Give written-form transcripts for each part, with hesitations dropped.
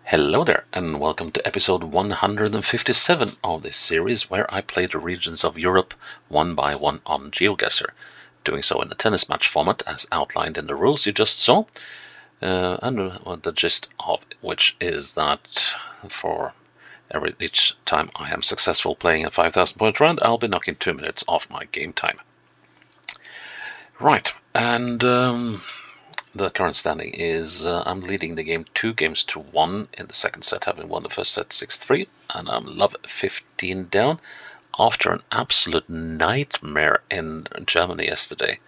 Hello there, and welcome to episode 157 of this series where I play the regions of Europe one by one on GeoGuessr, doing so in a tennis match format as outlined in the rules you just saw, and the gist of which is that for each time I am successful playing a 5,000 point round, I'll be knocking 2 minutes off my game time. Right, and the current standing is I'm leading the game 2-1 in the second set, having won the first set 6-3, and I'm love 15 down after an absolute nightmare in Germany yesterday.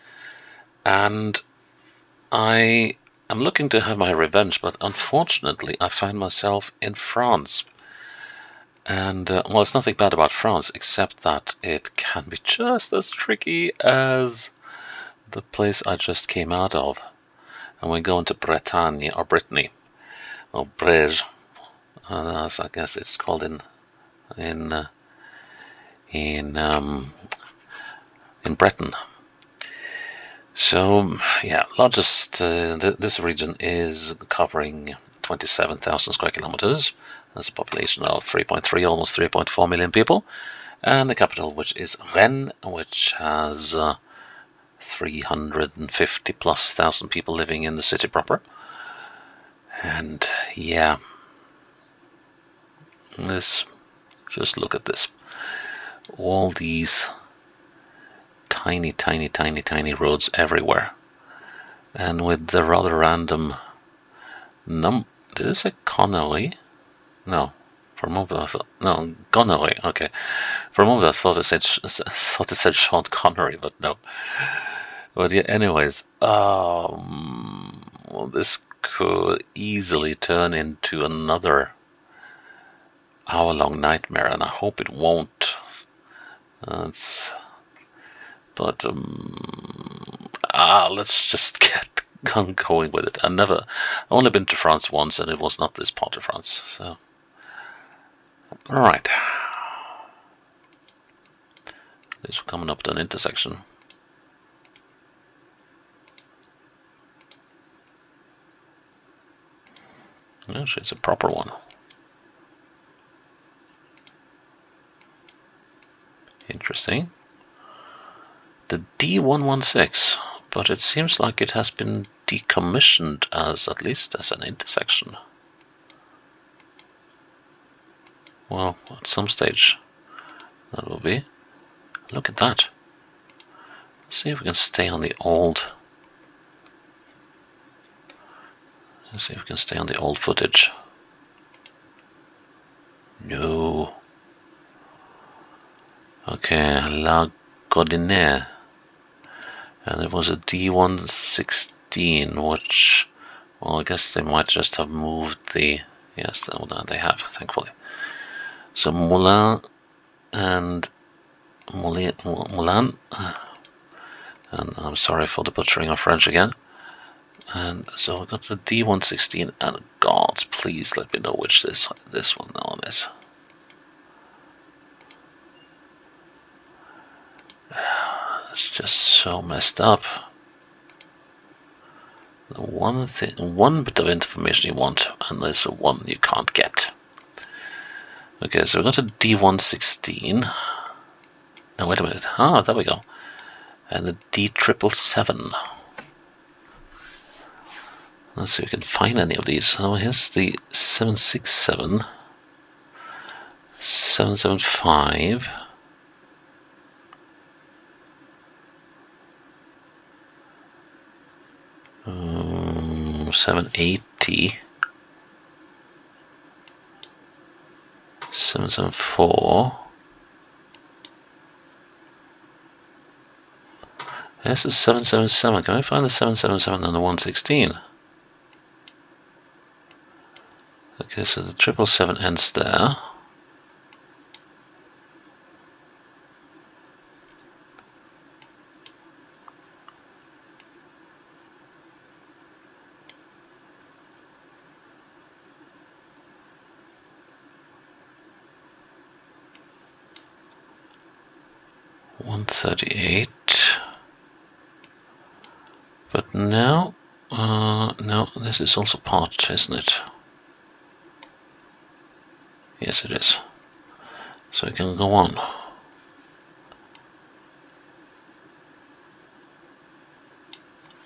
And I am looking to have my revenge, but unfortunately I find myself in France. And, well, it's nothing bad about France, except that it can be just as tricky as the place I just came out of. And we go into Bretagne, or Brittany, or Brège, as I guess it's called in Breton. So yeah, largest this region is covering 27,000 square kilometers. There's a population of 3.3, almost 3.4 million people, and the capital, which is Rennes, which has 350 plus thousand people living in the city proper. And yeah, just look at this. All these tiny roads everywhere. And with the rather random did it say Connery? No. For a moment I thought, no, Connery, okay. For a moment I thought it said Sean Connery, but no. But yeah, anyways, well, this could easily turn into another hour-long nightmare, and I hope it won't. Let's just get going with it. I've only been to France once, and it was not this part of France. So, all right. At least we're coming up to an intersection. Actually, it's a proper one. Interesting. The D116, but it seems like it has been decommissioned at least as an intersection. Well, at some stage that will be. Look at that. Let's see if we can stay on the old. Let's see if we can stay on the old footage. No. Okay, La Godinée. And it was a D116, which, well, I guess they might just have moved the. Yes, they have, thankfully. So Moulin and Moulin, and I'm sorry for the butchering of French again. And so I got the D116, and God, please let me know which this one is. It's just so messed up. The one bit of information you want, and there's the one you can't get. Okay, so we got a D116. No, wait a minute. Ah, there we go. And the D777. Let's see if we can find any of these. Oh, here's the 767, 775. 780, 774. There's the 777. Can I find the 777 and the 116? Okay, so the 777 ends there. $138. But now, no, this is also part, isn't it? Yes, it is. So we can go on.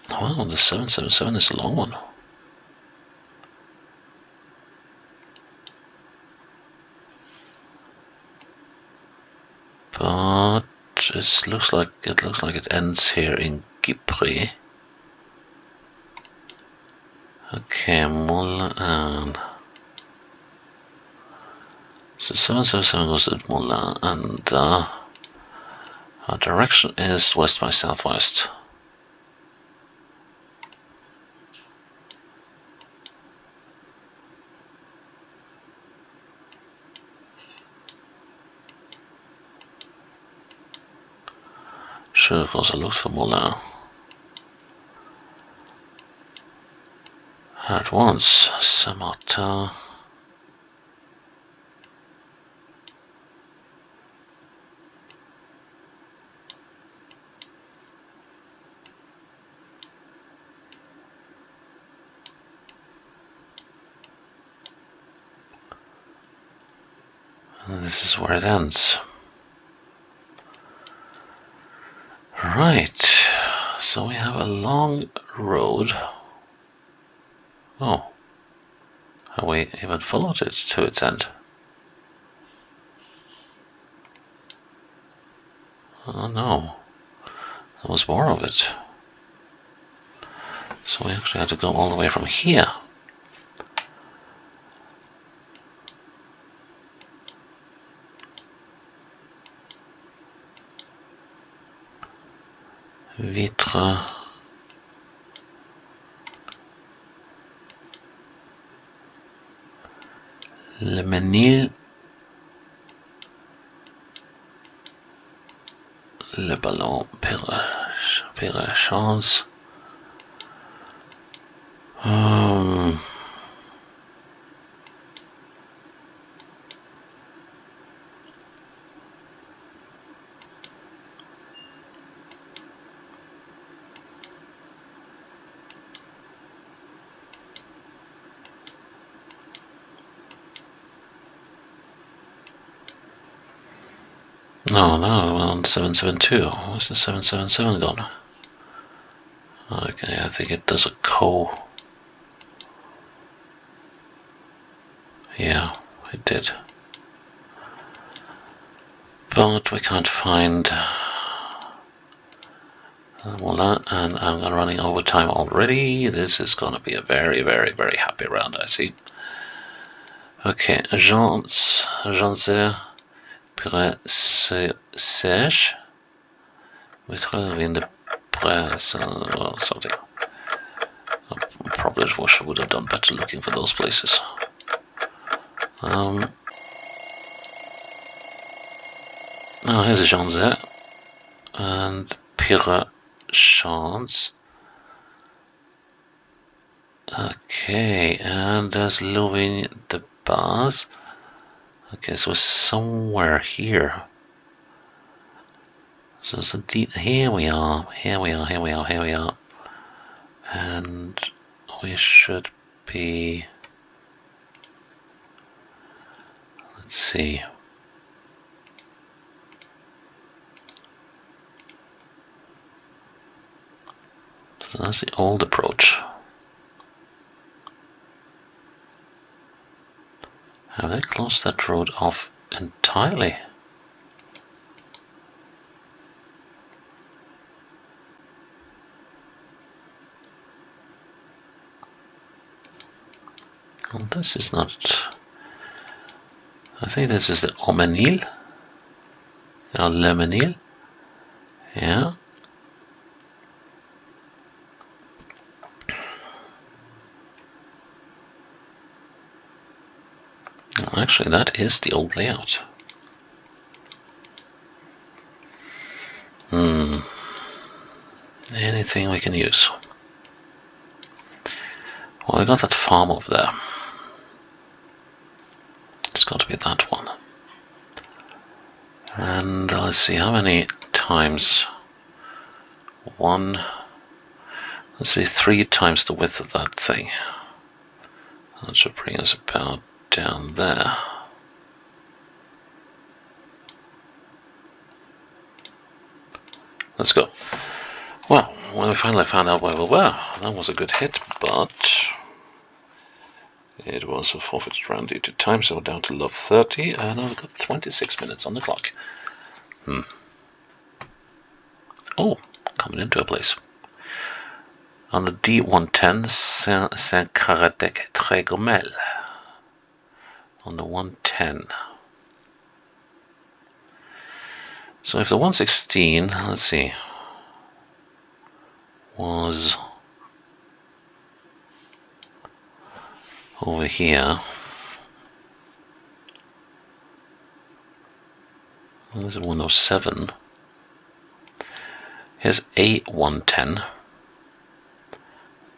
Wow, the 777 is a long one. But it looks like it ends here in Gypri. Okay, Moulin. So 777 goes to Moulin, and our direction is west by southwest. Should have also looked for Moulin at once. Saint-Martin. And this is where it ends. Right, so we have a long road. Oh, have we even followed it to its end? Oh no, there was more of it. So we actually had to go all the way from here. Vitre. Le Menil. Le Ballon. Père-Chance. No, we're on 772. Where's the 777 gone? Okay, I think it does a Yeah, it did. But we can't find Moulin, and I'm running overtime already. This is gonna be a very, very, very happy round, I see. Okay, Janzer, Sèche, Vitre Presse, or something. I probably wish I would have done better looking for those places. Oh, here's a Janzer, and Père-Chance. Okay, and there's Louvain de Baz. Okay, so somewhere here. So it's here we are, and we should be. Let's see. So that's the old approach. Have they closed that road off entirely? Well, this is not. I think this is the Omenil. Or Le Menil. Yeah. Well, actually, that is the old layout. Anything we can use. Well, I got that farm over there. It's got to be that one. And let's see, how many times? One. Let's see, 3 times the width of that thing. That should bring us about down there. Let's go. Well, when we finally found out where we were, that was a good hit, but it was a forfeited round due to time, so we're down to love 30, and I've got 26 minutes on the clock. Oh, coming into a place. On the D110, Saint-Caradec-Trégomel. On the 110. So if the 116, let's see, was over here. There's a 107. Here's A110.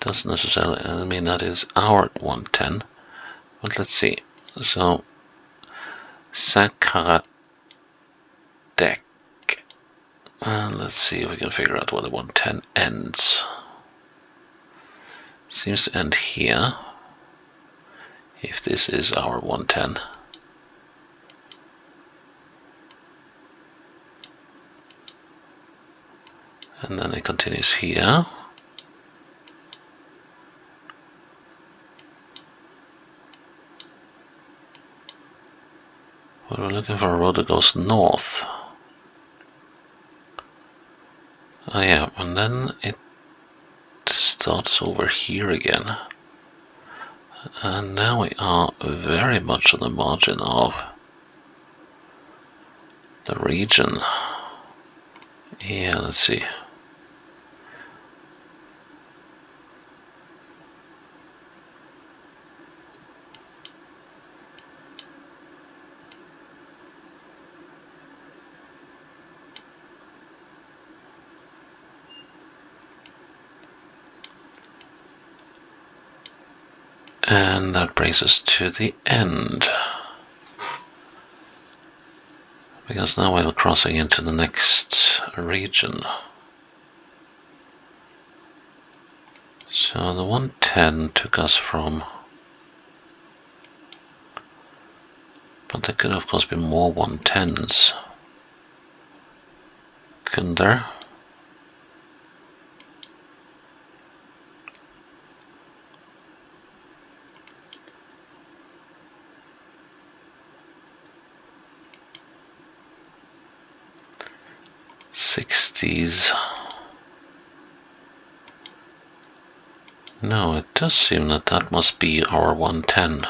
Doesn't necessarily mean that is our 110. But let's see. So Saint-Caradec. And let's see if we can figure out where the 110 ends. Seems to end here. If this is our 110. And then it continues here. But we're looking for a road that goes north. Oh yeah, and then it starts over here again. And now we are very much on the margin of the region. Yeah, let's see. And that brings us to the end. Because now we're crossing into the next region. So the 110 took us from... But there could of course be more 110s. Couldn't there? '60s. No, it does seem that that must be our 110.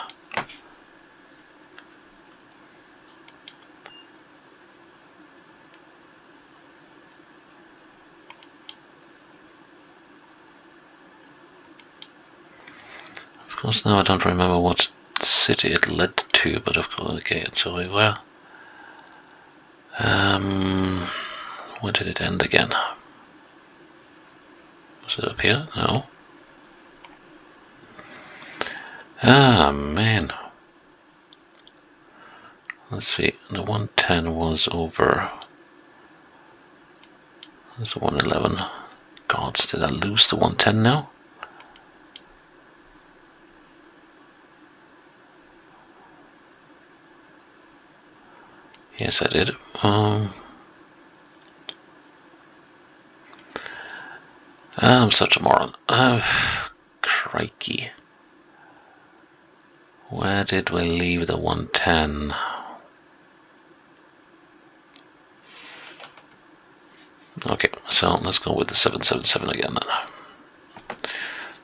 Of course, now I don't remember what city it led to, but of course, okay, so we were. Where did it end again? Was it up here? No. Ah, man. Let's see, the 110 was over. There's the 111. Gods, did I lose the 110 now? Yes, I did. I'm such a moron. Crikey. Where did we leave the 110? Okay, so let's go with the 777 again then.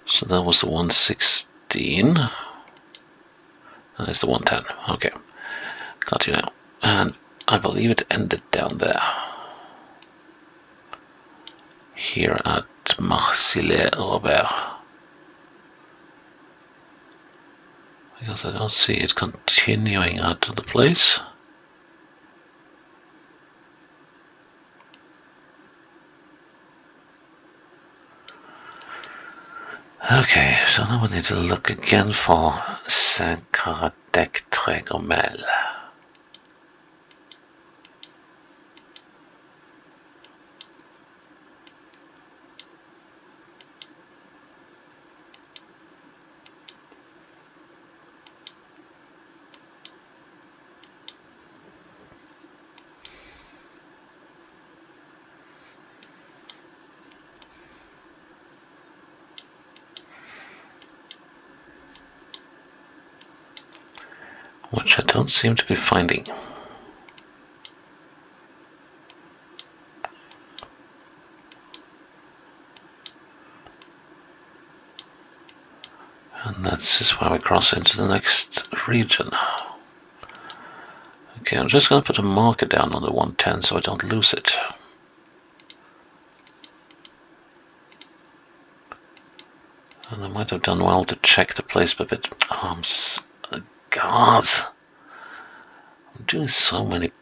So that was the 116. That's the 110. Okay, got you now. And I believe it ended down there. Here at Marcillet-Robert. Because I don't see it continuing out to the place. Okay, so now we need to look again for Saint-Caradec-Trégomel. which I don't seem to be finding. And that's just why we cross into the next region. Okay, I'm just going to put a marker down on the 110 so I don't lose it. And I might have done well to check the place a bit. Oh, God! I'm doing so many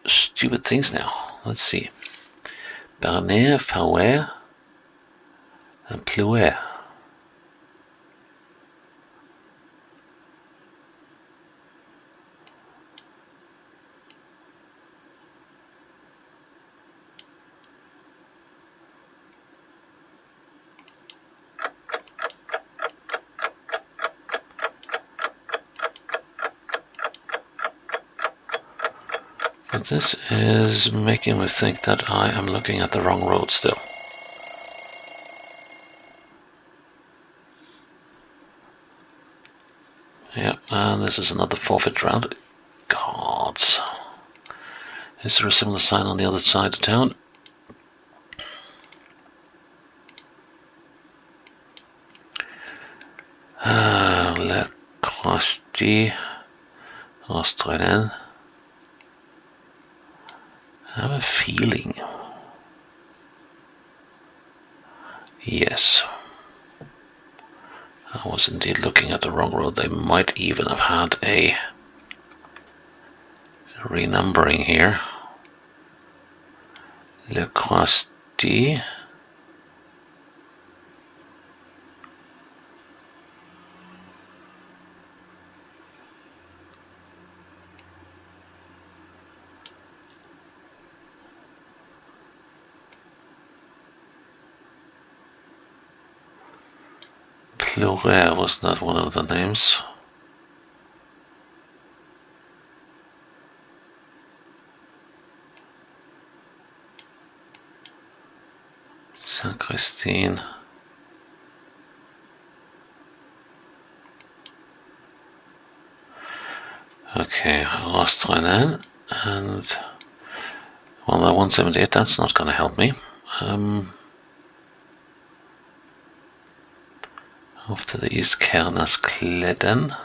stupid things now. Let's see. Berner, Fauer, and Plouer. But this is making me think that I am looking at the wrong road still. Yeah, and this is another forfeit round. Gods. Is there a similar sign on the other side of town? Le Crosti, Australien. I have a feeling. Yes. I was indeed looking at the wrong road. They might even have had a renumbering here. Le Crosti. Plouer was not one of the names. Saint-Christine. Okay, Australien and well, that 178. That's not going to help me. Off to the east, Kernas-Kleden.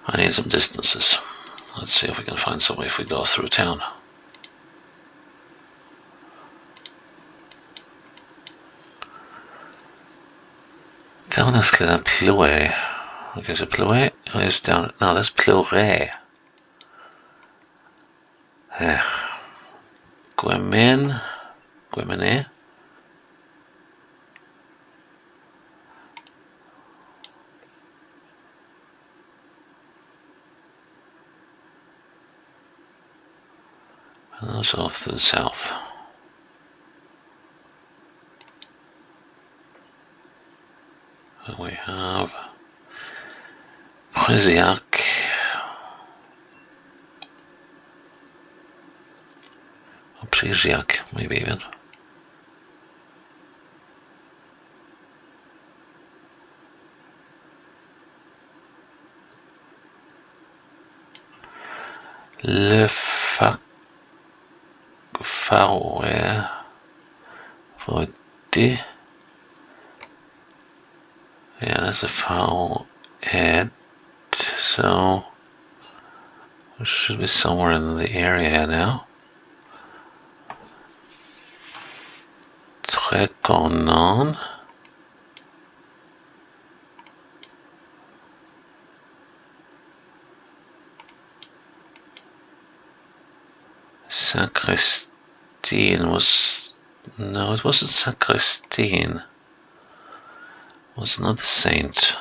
I need some distances. Let's see if we can find some way if we go through town. Kernas-Kleden, Plouer. Okay, so Plouer is down. No, that's Plouer. Guemen. Guemene. And those off to the south. And we have Préziac. Or Préziac, maybe even. Le Faroe. Yeah, that's a foul head. So we should be somewhere in the area now. Trekonon. Saint-Christine was... No, it wasn't Saint-Christine. It was another saint.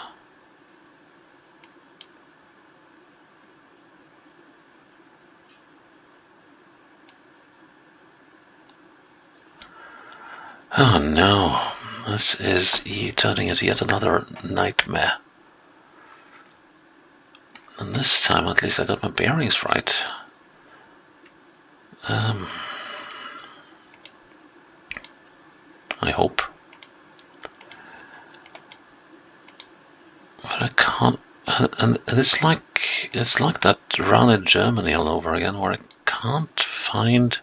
Oh no. This is turning into yet another nightmare. And this time at least I got my bearings right. I hope. But I can't, and it's like that run in Germany all over again, where I can't find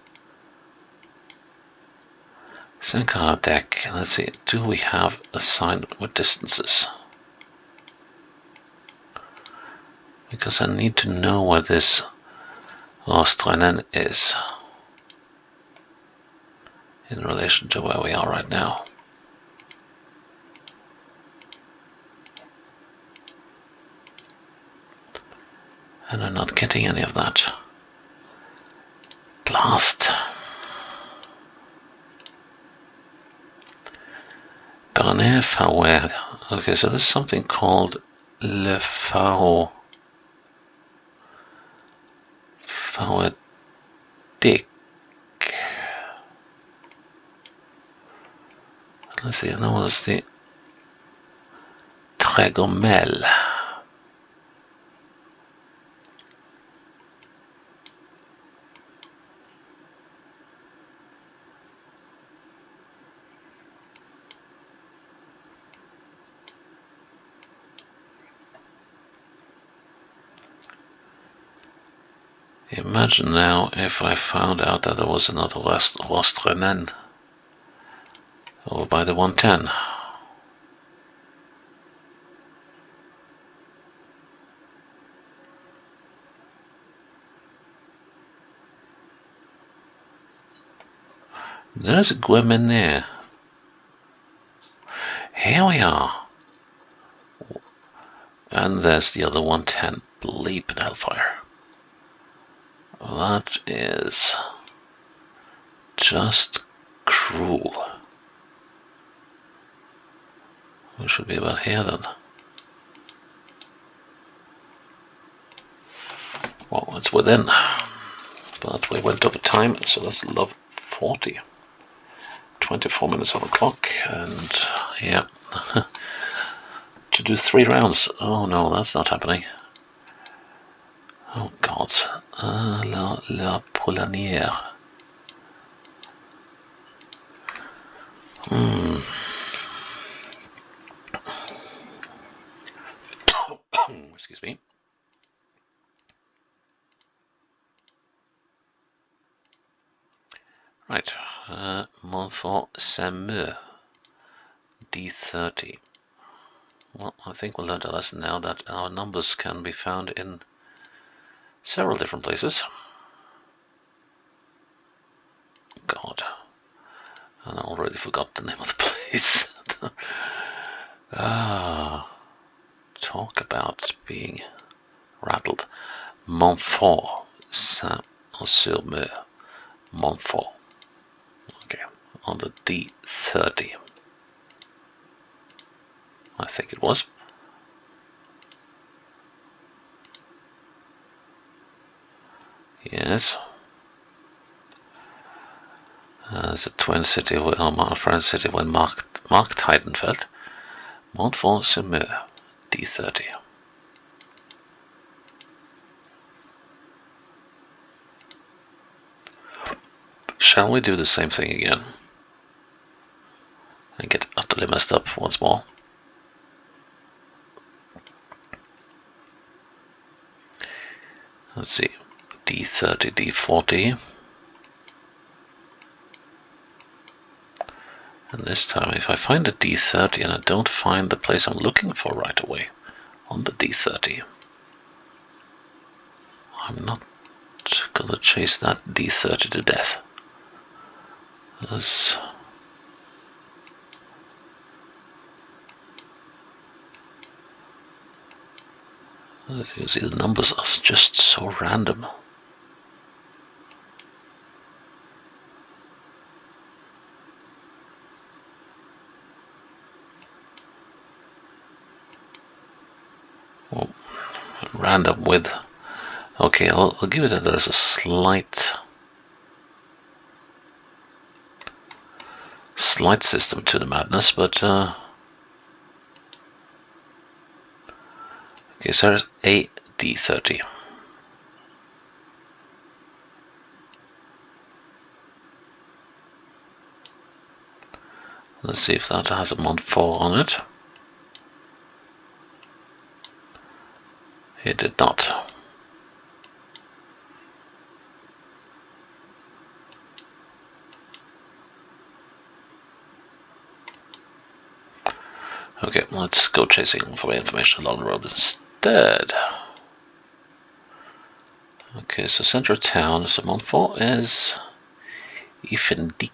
Senka deck. Let's see, do we have a sign with distances? Because I need to know where this Ostrenen is in relation to where we are right now. And I'm not getting any of that. Blast. Bretagne Fawed. Okay, so there's something called Le Fawed Dick. Let's see, and that was the Tregomel. Imagine now if I found out that there was another Ostrenen over by the 110. There's a Guémené. Here we are. And there's the other 110. Bleep Hellfire. That is just cruel. We should be about here then. Well, it's within. But we went over time, so that's love 40. 24 minutes on the clock, and yeah. To do 3 rounds. Oh no, that's not happening. Oh god. La Poulanière. Excuse me. Right. Montfort-Saint-Meur. D30. Well, I think we learned a lesson now that our numbers can be found in several different places. God. And I already forgot the name of the place. Talk about being rattled. Montfort-Saint-Sur-Mer. Montfort. Okay, on the D30. I think it was. Yes. It's a twin city, my friend's city, when Mark Heidenfeld. Montfort-Saint-Mer, D30. Shall we do the same thing again? And get utterly messed up once more? Let's see. D30, D40. And this time, if I find a D30 and I don't find the place I'm looking for right away on the D30, I'm not gonna chase that D30 to death. As you see, the numbers are just so random. Well, random with. Okay, I'll give it that there's a slight slight system to the madness, but okay, so there's a D30. Let's see if that has a Montfort on it. It did not. Okay, let's go chasing for information along the road instead. Okay, so center of town, so Montfort is Ifendic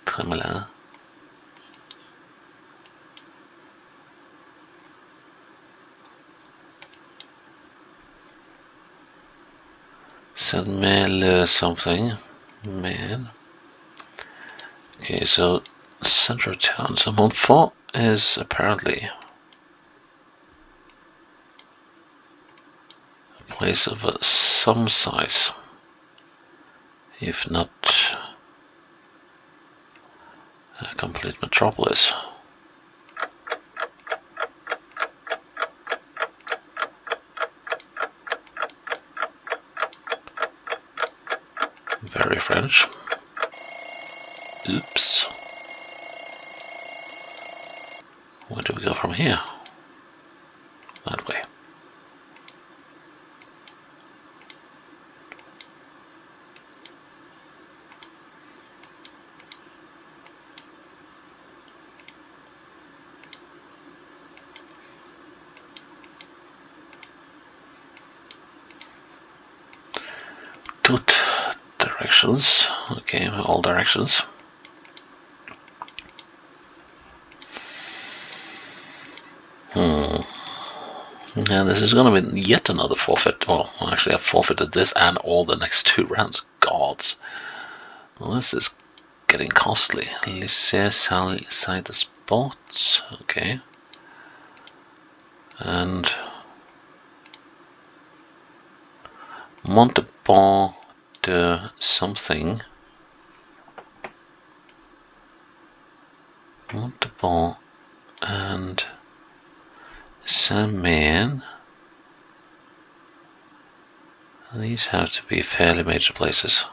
Tremolin. Saint-Mel something. Man. Okay, so center of town. So Montfort is apparently a place of some size, if not a complete metropolis. Very French. Oops. Where do we go from here? That way. Tout directions. Okay, all directions. Now this is going to be yet another forfeit. Well, actually I've forfeited this and all the next 2 rounds. Gods. Well, this is getting costly. Lycée side the spots. Okay. And Montauban de something. Montauban and Saint-Maine. These have to be fairly major places.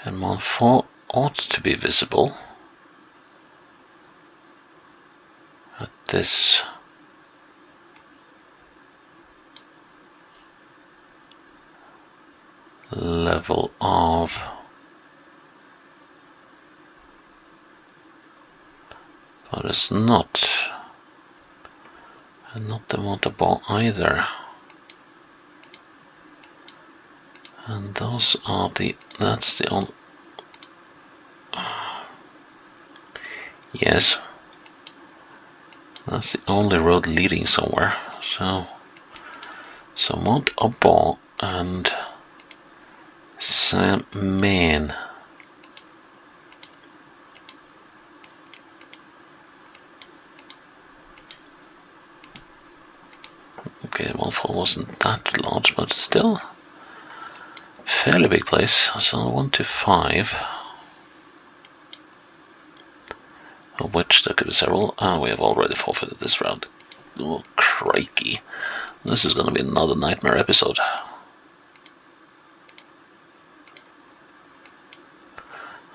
And Montfort ought to be visible at this level of but it's not, and not the Montauban either. And those are that's the only, yes, that's the only road leading somewhere. So Montauban and Saint-Maine. Okay, Montfort wasn't that large, but still fairly big place. So 1 to 5, of which there could be several. We have already forfeited this round. Oh, crikey. This is going to be another nightmare episode.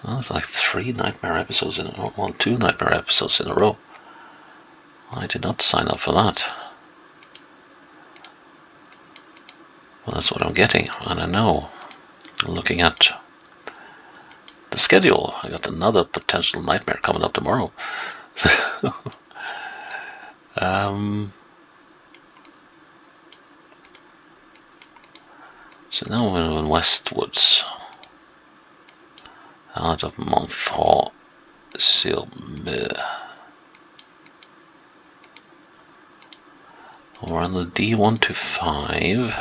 Well, it's like 3 nightmare episodes in a row. Well, 2 nightmare episodes in a row. I did not sign up for that. Well, that's what I'm getting, and I know. Looking at the schedule, I got another potential nightmare coming up tomorrow. So now we're in westwards, out of Montfort sur Mer. We're on the D1 to 5.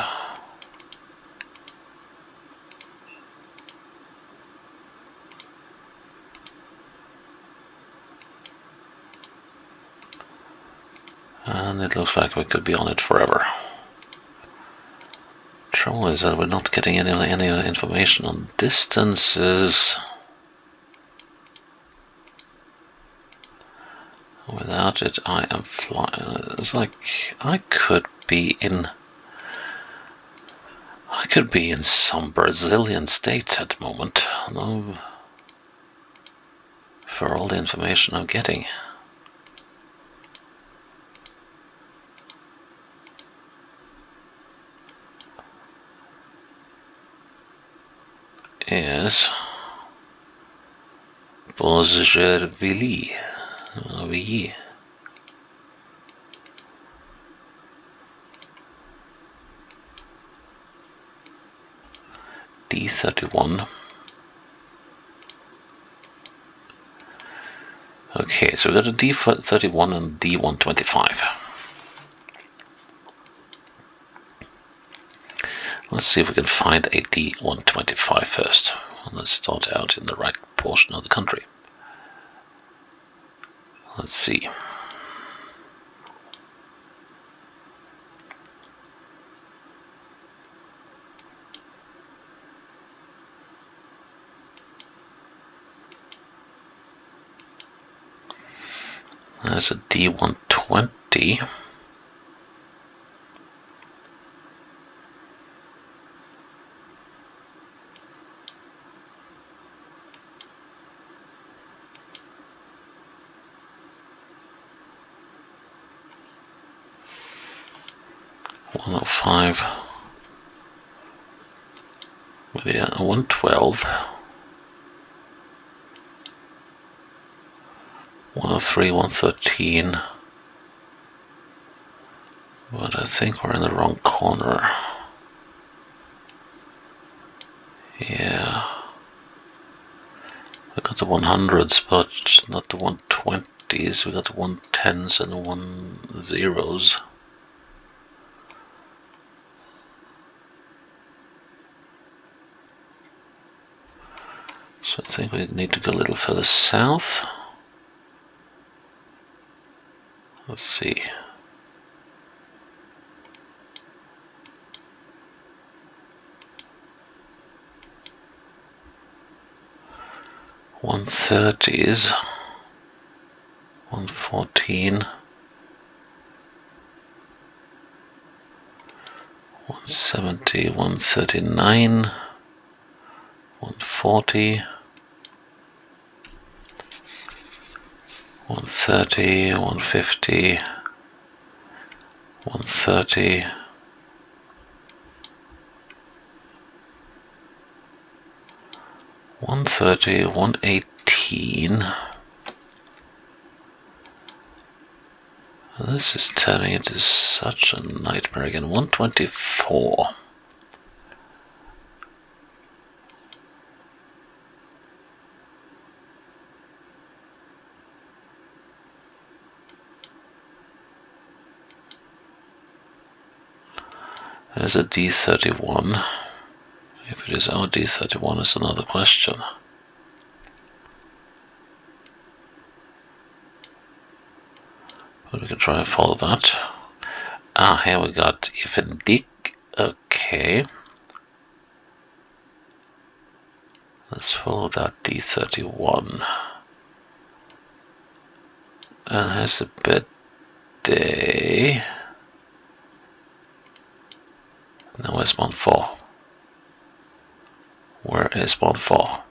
And it looks like we could be on it forever. Trouble is that we're not getting any information on distances. Without it, I am flying. It's like I could be in some Brazilian state at the moment. For all the information I'm getting. Yes. Bourgerville. Oui. D31. Okay, so we got a D31 and D125. Let's see if we can find a D125 first. Let's start out in the right portion of the country. Let's see. There's a D120. $105. Yeah, 112. 103, 113. But I think we're in the wrong corner. Yeah. We got the 100s, but not the 120s. We got the 110s and the 10s. So I think we need to go a little further south. Let's see. $130s, 114, 170, 139, 140, 130, 150, 130, 130, 118. This is turning into such a nightmare again. 124. There's a D31. If it is our D31 is another question. But we can try and follow that. Ah, here we got if and dick. Okay. Let's follow that D31. And here's the birthday. Now where's Montfort? Where is Montfort?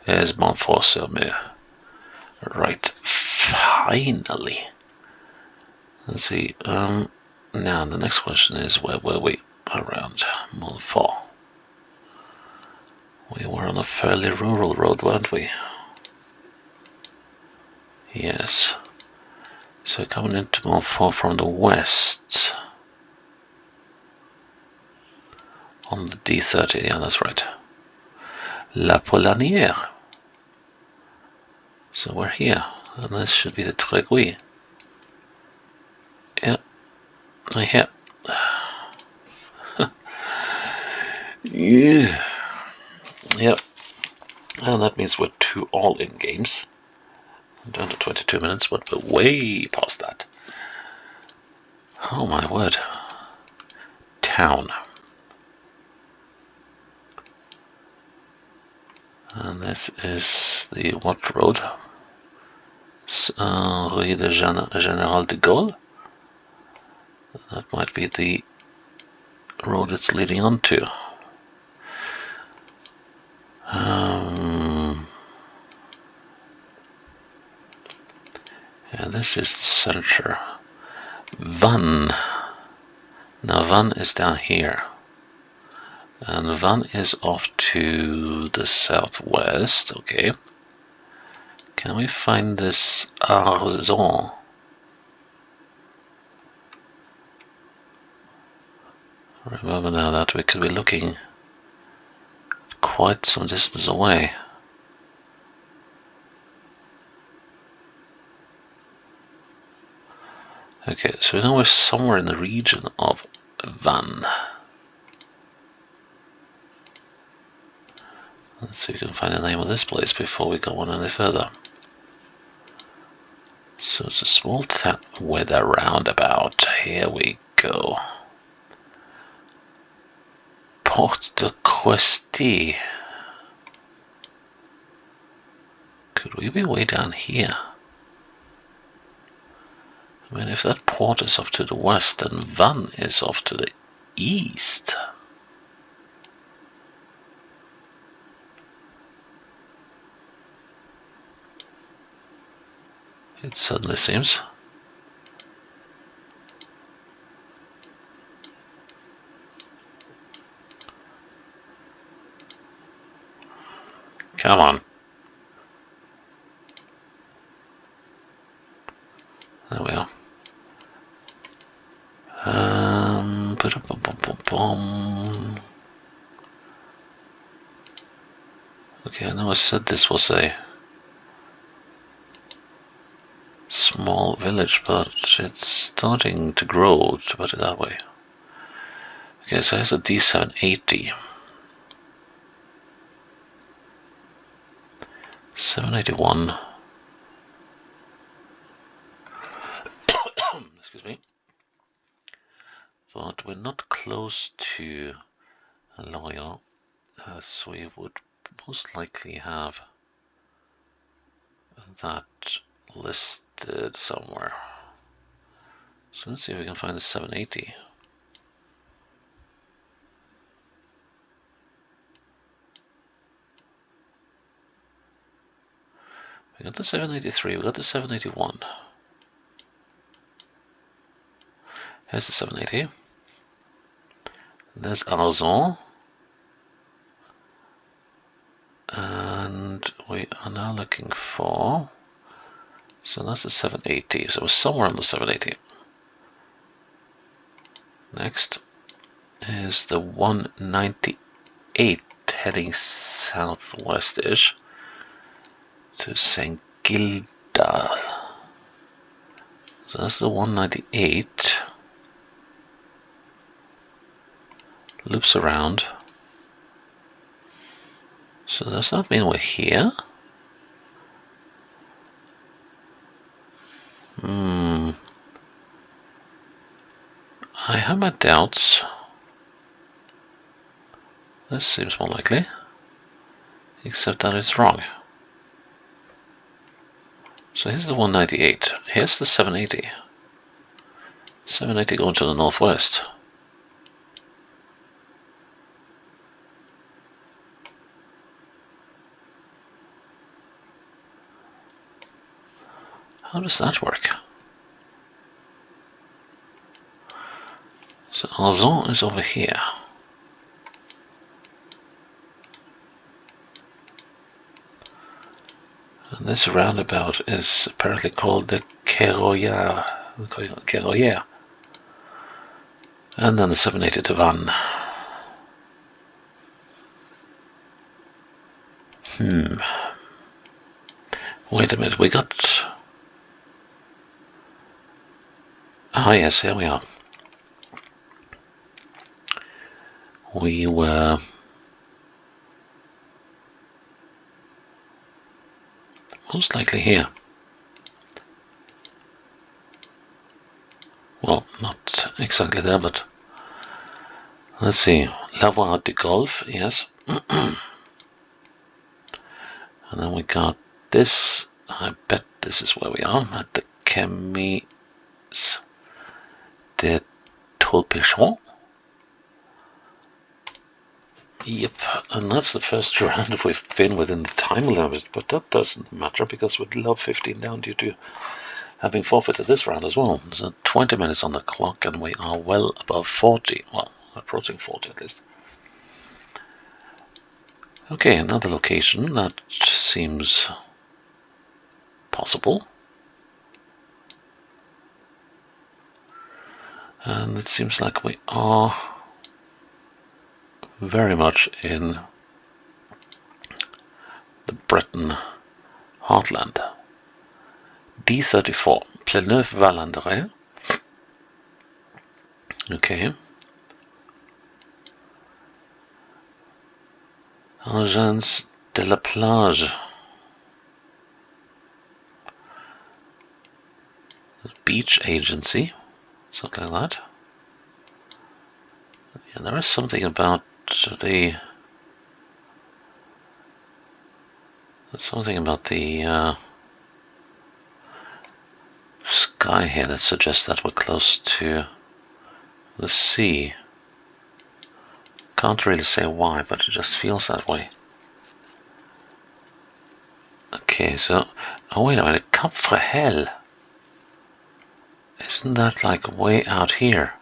Here's Montfort-sur-Mer. Right, finally. Let's see. Now the next question is where were we around Montfort? We were on a fairly rural road, weren't we? Yes. So coming into Montfort from the west. On the D30, yeah, that's right. La Polanière. So we're here, and this should be the Tréguier. Yeah, right here. Yeah. Yep. And that means we're 2 all-in games. Down to 22 minutes, but we're way past that. Oh my word. town. And this is the what road? Rue de Général de Gaulle. That might be the road it's leading on to. Yeah, this is the center. Van. Now Van is down here. And Van is off to the southwest. Okay. Can we find this Arzon? Remember now that we could be looking quite some distance away. Okay, so we know we're somewhere in the region of Van. Let's see if we can find the name of this place before we go on any further. So it's a small town with a roundabout. Here we go. Porte de Questy. Could we be way down here? I mean, if that port is off to the west, then Van is off to the east. It suddenly seems. Come on. There we are. Okay, I know I said this was a small village, but it's starting to grow, to put it that way. Okay, so here's a D780. 781. Excuse me. But we're not close to Loyal, as we would most likely have that listed somewhere. So let's see if we can find the 780. We got the 783, we got the 781. Here's the 780. There's Arzon. And we are now looking for... So that's the 780. So we're somewhere on the 780. Next is the 198 heading southwest-ish to St. Gilda. So that's the 198. Loops around. So does that mean we're here? I have my doubts. This seems more likely. Except that it's wrong. So here's the 198. Here's the 780. 780 going to the northwest. How does that work? So Arzon is over here. And this roundabout is apparently called the Kerroyer. And then the 780 to Van. Wait a minute, we got... Ah yes, here we are. We were... most likely here. Well, not exactly there, but Let's see. Lavoir de Golf, yes. And then we got this. I bet this is where we are, at the Chemise de Tolpichon. Yep, and that's the first round we've been within the time limit, but that doesn't matter because we'd love 15 down due to having forfeited this round as well. So 20 minutes on the clock and we are well above 40, well, approaching 40 at least. Okay, another location that seems possible. And it seems like we are very much in the Breton heartland. D34, Pleneuve-Valandré. Okay. Agence de la Plage. Beach agency, something like that. Yeah, there is something about the sky here that suggests that we're close to the sea. Can't really say why, but it just feels that way. Okay, so oh wait a minute, Cap Frehel. Isn't that like way out here?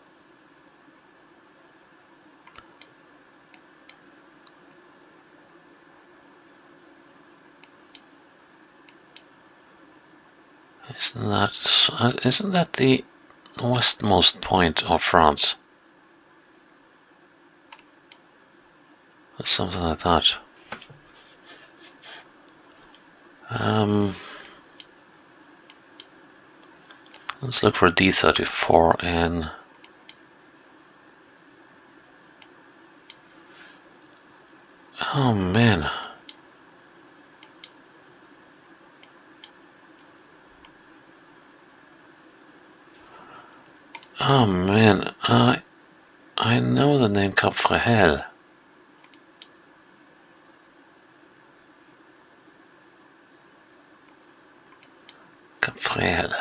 Isn't that the westmost point of France? Or something like that. Let's look for D34 and oh man. Oh man, I know the name Cap Frehel. Cap Frehel.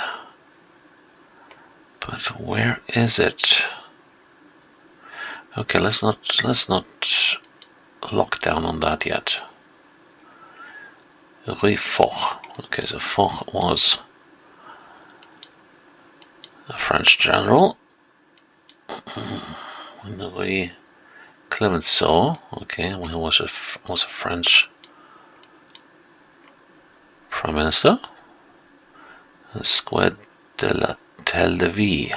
But where is it? Okay, let's not lock down on that yet. Rue Foch. Okay, so Foch was a French general. Rue Clemenceau. Okay, he was a French prime minister. Square de la Telle de Vie.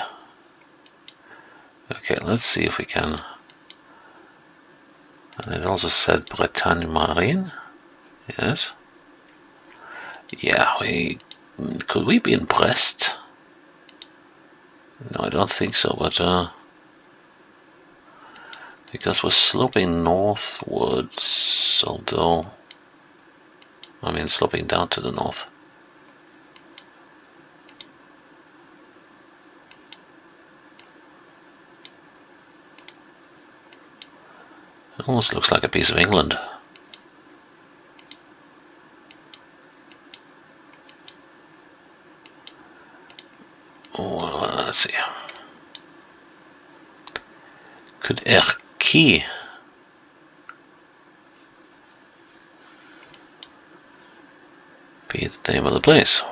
Okay, let's see if we can. And it also said Bretagne Marine. Yes. Yeah, could we be in Brest? No, I don't think so, but because we're sloping northwards, although I mean sloping down to the north. It almost looks like a piece of England. Well, let's see. Could Erquy be the name of the place?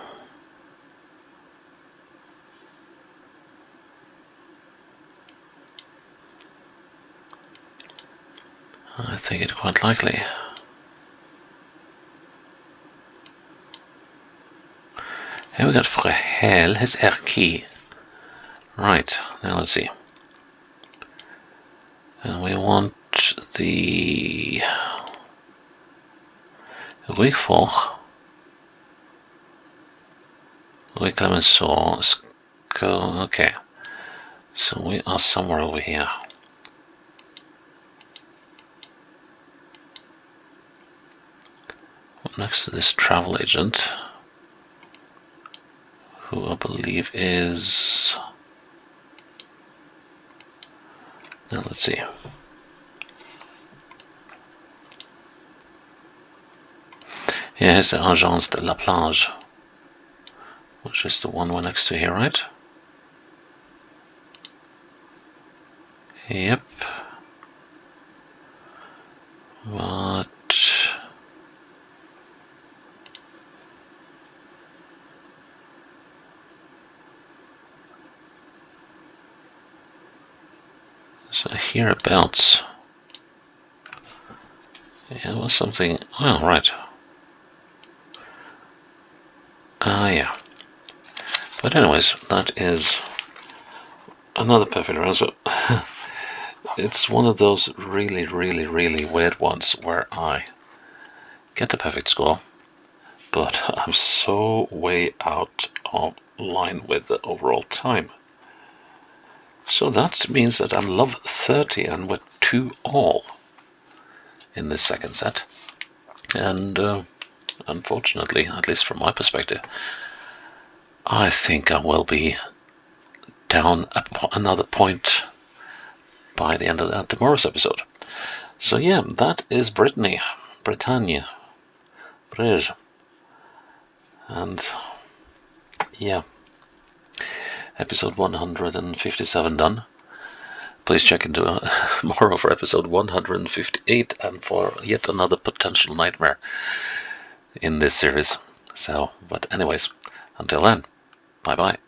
I think it's quite likely. Here we got Frehel, his Erquy. Right, now let's see. And we want the Rue Foch, Rue Clemenceau. Okay, so we are somewhere over here. Next to this travel agent, who I believe is. Now let's see. Here's the Agence de la Plage, which is the one we're next to here, right? Yep. But so hereabouts. Yeah, it was something. Oh, right. Yeah. But anyways, that is another perfect round. So it's one of those really, really, really weird ones where I get the perfect score, but I'm so way out of line with the overall time. So that means that I'm love 30 and we're 2-all in this second set. And unfortunately, at least from my perspective, I think I will be down another point by the end of tomorrow's episode. So yeah, that is Bretagne, Bretagne, and yeah, episode 157 done. Please check into more over episode 158 and for yet another potential nightmare in this series. So, but anyways, until then, bye bye.